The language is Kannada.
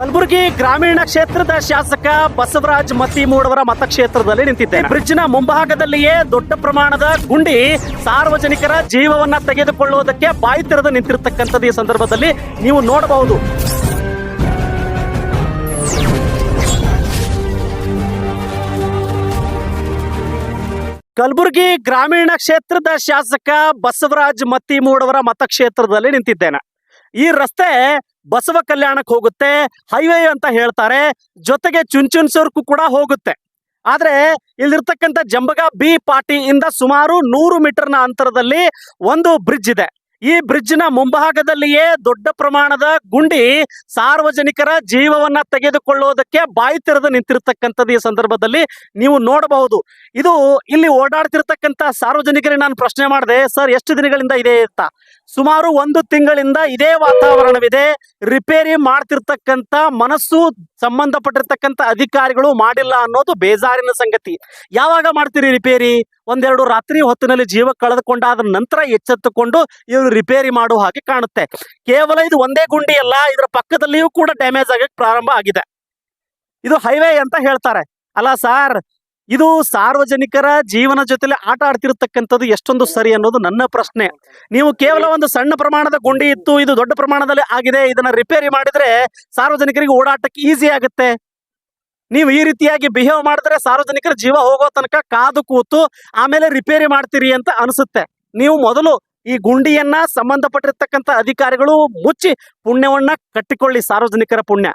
ಕಲಬುರಗಿ ಗ್ರಾಮೀಣ ಕ್ಷೇತ್ರದ ಶಾಸಕ ಬಸವರಾಜ ಮತ್ತಿಮೂಡವರ ಮತಕ್ಷೇತ್ರದಲ್ಲಿ ನಿಂತಿದ್ದೇನೆ. ಬ್ರಿಡ್ಜ್ನ ಮುಂಭಾಗದಲ್ಲಿಯೇ ದೊಡ್ಡ ಪ್ರಮಾಣದ ಗುಂಡಿ ಸಾರ್ವಜನಿಕರ ಜೀವವನ್ನ ತೆಗೆದುಕೊಳ್ಳುವುದಕ್ಕೆ ಬಾಯಿ ತೆರೆದು ನಿಂತಿರತಕ್ಕಂಥದ್ದು ಈ ಸಂದರ್ಭದಲ್ಲಿ ನೀವು ನೋಡಬಹುದು. ಕಲಬುರಗಿ ಗ್ರಾಮೀಣ ಕ್ಷೇತ್ರದ ಶಾಸಕ ಬಸವರಾಜ ಮತ್ತಿಮೂಡವರ ಮತಕ್ಷೇತ್ರದಲ್ಲಿ ನಿಂತಿದ್ದೇನೆ. ಈ ರಸ್ತೆ ಬಸವ ಕಲ್ಯಾಣಕ್ಕೆ ಹೋಗುತ್ತೆ, ಹೈವೇ ಅಂತ ಹೇಳ್ತಾರೆ, ಜೊತೆಗೆ ಚುಂಚುನ್ಸೂರ್ಗೂ ಕೂಡ ಹೋಗುತ್ತೆ. ಆದ್ರೆ ಇಲ್ಲಿರ್ತಕ್ಕಂಥ ಜಂಬಗ ಬಿ ಪಾಟಿಯಿಂದ ಸುಮಾರು 100 ಮೀಟರ್ನ ಅಂತರದಲ್ಲಿ ಒಂದು ಬ್ರಿಡ್ಜ್ ಇದೆ. ಈ ಬ್ರಿಡ್ಜ್ನ ಮುಂಭಾಗದಲ್ಲಿಯೇ ದೊಡ್ಡ ಪ್ರಮಾಣದ ಗುಂಡಿ ಸಾರ್ವಜನಿಕರ ಜೀವವನ್ನ ತೆಗೆದುಕೊಳ್ಳುವುದಕ್ಕೆ ಬಾಯಿ ತೆರೆದು ನಿಂತಿರ್ತಕ್ಕಂಥದ್ದು ಈ ಸಂದರ್ಭದಲ್ಲಿ ನೀವು ನೋಡಬಹುದು. ಇದು ಇಲ್ಲಿ ಓಡಾಡ್ತಿರ್ತಕ್ಕಂಥ ಸಾರ್ವಜನಿಕರಿಗೆ ನಾನು ಪ್ರಶ್ನೆ ಮಾಡಿದೆ, ಸರ್ ಎಷ್ಟು ದಿನಗಳಿಂದ ಇದೆ ಅಂತ. ಸುಮಾರು 1 ತಿಂಗಳಿಂದ ಇದೇ ವಾತಾವರಣವಿದೆ. ರಿಪೇರಿ ಮಾಡ್ತಿರ್ತಕ್ಕಂಥ ಮನಸ್ಸು ಸಂಬಂಧಪಟ್ಟಿರ್ತಕ್ಕಂಥ ಅಧಿಕಾರಿಗಳು ಮಾಡಿಲ್ಲ ಅನ್ನೋದು ಬೇಜಾರಿನ ಸಂಗತಿ. ಯಾವಾಗ ಮಾಡ್ತೀರಿ ರಿಪೇರಿ? 1-2 ರಾತ್ರಿ ಹೊತ್ತಿನಲ್ಲಿ ಜೀವ ಕಳೆದುಕೊಂಡಾದ ನಂತರ ಎಚ್ಚೆತ್ತುಕೊಂಡು ಇವರು ರಿಪೇರಿ ಮಾಡುವ ಹಾಗೆ ಕಾಣುತ್ತೆ. ಕೇವಲ ಇದು ಒಂದೇ ಗುಂಡಿ ಅಲ್ಲ, ಇದರ ಪಕ್ಕದಲ್ಲಿಯೂ ಕೂಡ ಡ್ಯಾಮೇಜ್ ಆಗಕ್ಕೆ ಪ್ರಾರಂಭ ಆಗಿದೆ. ಇದು ಹೈವೇ ಅಂತ ಹೇಳ್ತಾರೆ. ಅಲ್ಲ ಸರ್, ಇದು ಸಾರ್ವಜನಿಕರ ಜೀವನ ಜೊತೆಲಿ ಆಟ ಆಡ್ತಿರ್ತಕ್ಕಂಥದ್ದು ಎಷ್ಟೊಂದು ಸರಿ ಅನ್ನೋದು ನನ್ನ ಪ್ರಶ್ನೆ. ನೀವು ಕೇವಲ ಒಂದು ಸಣ್ಣ ಪ್ರಮಾಣದ ಗುಂಡಿ ಇತ್ತು, ಇದು ದೊಡ್ಡ ಪ್ರಮಾಣದಲ್ಲಿ ಆಗಿದೆ, ಇದನ್ನ ರಿಪೇರಿ ಮಾಡಿದ್ರೆ ಸಾರ್ವಜನಿಕರಿಗೆ ಓಡಾಟಕ್ಕೆ ಈಸಿ ಆಗುತ್ತೆ. ನೀವು ಈ ರೀತಿಯಾಗಿ ಬಿಹೇವ್ ಮಾಡಿದ್ರೆ ಸಾರ್ವಜನಿಕರ ಜೀವ ಹೋಗೋ ತನಕ ಕಾದು ಕೂತು ಆಮೇಲೆ ರಿಪೇರಿ ಮಾಡ್ತೀರಿ ಅಂತ ಅನಿಸುತ್ತೆ. ನೀವು ಮೊದಲು ಈ ಗುಂಡಿಯನ್ನ ಸಂಬಂಧಪಟ್ಟಿರ್ತಕ್ಕಂಥ ಅಧಿಕಾರಿಗಳು ಮುಚ್ಚಿ ಪುಣ್ಯವನ್ನ ಕಟ್ಟಿಕೊಳ್ಳಿ, ಸಾರ್ವಜನಿಕರ ಪುಣ್ಯ.